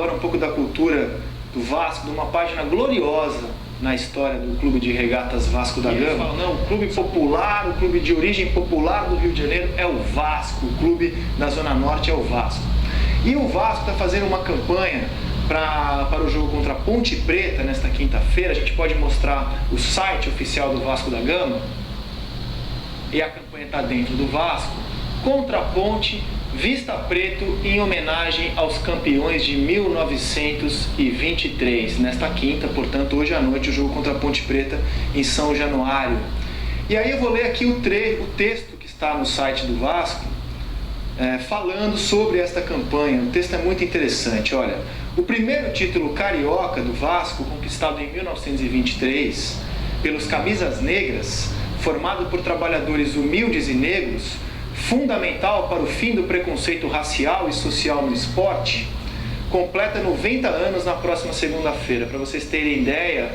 agora um pouco da cultura do Vasco, de uma página gloriosa na história do Clube de Regatas Vasco da Gama. Falam, não, o clube popular, o clube de origem popular do Rio de Janeiro é o Vasco, o clube da Zona Norte é o Vasco. E o Vasco está fazendo uma campanha para o jogo contra a Ponte Preta nesta quinta-feira. A gente pode mostrar o site oficial do Vasco da Gama. E a campanha está dentro do Vasco. Contra a Ponte, Vista Preto, em homenagem aos campeões de 1923. Nesta quinta, portanto, hoje à noite, o jogo contra a Ponte Preta em São Januário. E aí eu vou ler aqui o texto que está no site do Vasco, falando sobre esta campanha. O texto é muito interessante. Olha, o primeiro título carioca do Vasco, conquistado em 1923 pelos Camisas Negras, formado por trabalhadores humildes e negros, fundamental para o fim do preconceito racial e social no esporte, completa 90 anos na próxima segunda-feira. Para vocês terem ideia,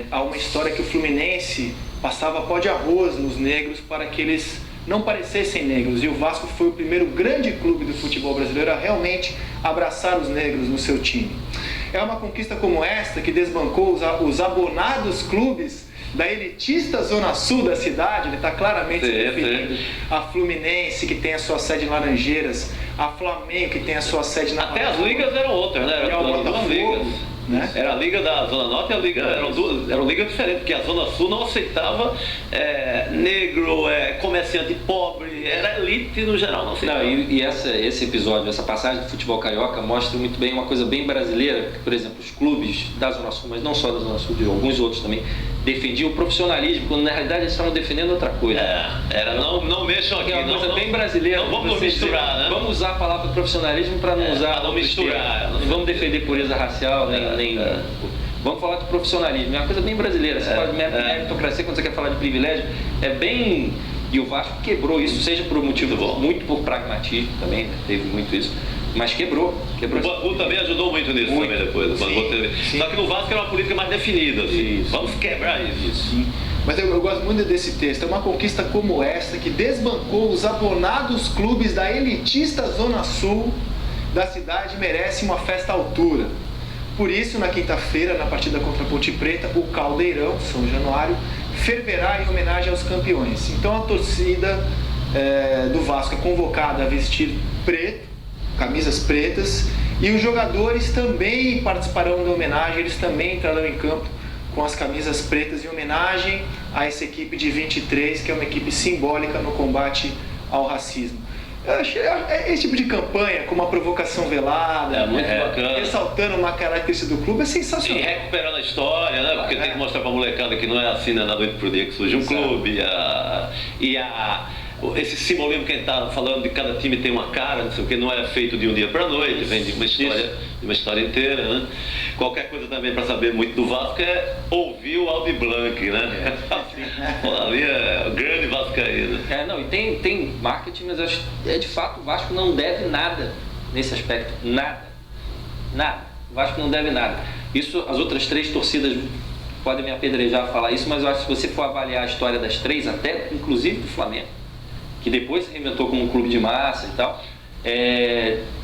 há uma história que o Fluminense passava pó de arroz nos negros para que eles não parecessem negros, e o Vasco foi o primeiro grande clube do futebol brasileiro a realmente abraçar os negros no seu time. É uma conquista como esta que desbancou os abonados clubes da elitista zona sul da cidade. Ele está claramente se referindo a Fluminense, que tem a sua sede em Laranjeiras, a Flamengo, que tem a sua sede na... Até as ligas eram outras, né? Eram duas ligas. Né? Era a Liga da Zona Norte e a Liga... Eram ligas diferentes, porque a Zona Sul não aceitava negro, comerciante pobre, era elite no geral, não aceitava. Esse episódio, essa passagem do futebol carioca mostra muito bem uma coisa bem brasileira, que, por exemplo, os clubes da Zona Sul, mas não só da Zona Sul, de alguns outros também, defendiam o profissionalismo, quando na realidade eles estavam defendendo outra coisa. Não mexam aqui. É uma coisa bem brasileira. Não vamos misturar, né? Vamos usar a palavra profissionalismo para não usar... Não misturar. Não vamos defender pureza racial, nem... Vamos falar de profissionalismo, é uma coisa bem brasileira. Você fala de meritocracia, quando você quer falar de privilégio, é bem... E o Vasco quebrou isso, seja por um motivo muito por pragmatismo também, né? Teve muito isso, mas quebrou. O Bangu também ajudou muito nisso também depois. Só que no Vasco era uma política mais definida, assim. Vamos quebrar isso. Sim. Mas eu gosto muito desse texto. É uma conquista como esta que desbancou os abonados clubes da elitista zona sul da cidade, merece uma festa à altura. Por isso, na quinta-feira, na partida contra a Ponte Preta, o Caldeirão, São Januário, ferverá em homenagem aos campeões. Então a torcida do Vasco é convocada a vestir preto, camisas pretas, e os jogadores também participarão da homenagem. Eles também entrarão em campo com as camisas pretas em homenagem a essa equipe de 23, que é uma equipe simbólica no combate ao racismo. Eu achei esse tipo de campanha com uma provocação velada, muito bacana, ressaltando uma característica do clube, é sensacional. E recuperando a história, né? Porque tem que mostrar pra molecada que não é assim, né? Da noite pro dia que surge um clube. Esse simbolismo que a gente tá falando de cada time tem uma cara, não sei o que, não é feito de um dia para noite, vem de uma história inteira, né? Qualquer coisa também para saber muito do Vasco é ouvir o Aldi Blanc, né? Ali é o grande vascaíno. E tem marketing, mas de fato o Vasco não deve nada nesse aspecto, nada. O Vasco não deve nada. Isso, as outras três torcidas podem me apedrejar a falar isso, mas eu acho que se você for avaliar a história das três, até inclusive do Flamengo, que depois se reinventou como um clube de massa e tal,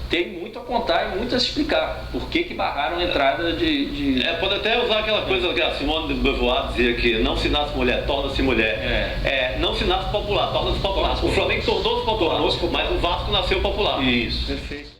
tem muito a contar e muito a explicar por que barraram a entrada de... Pode até usar aquela coisa que a Simone de Beauvoir dizia, que não se nasce mulher, torna-se mulher. Não se nasce popular, torna-se popular. O Flamengo tornou-se popular, mas o Vasco nasceu popular. Isso. Perfeito.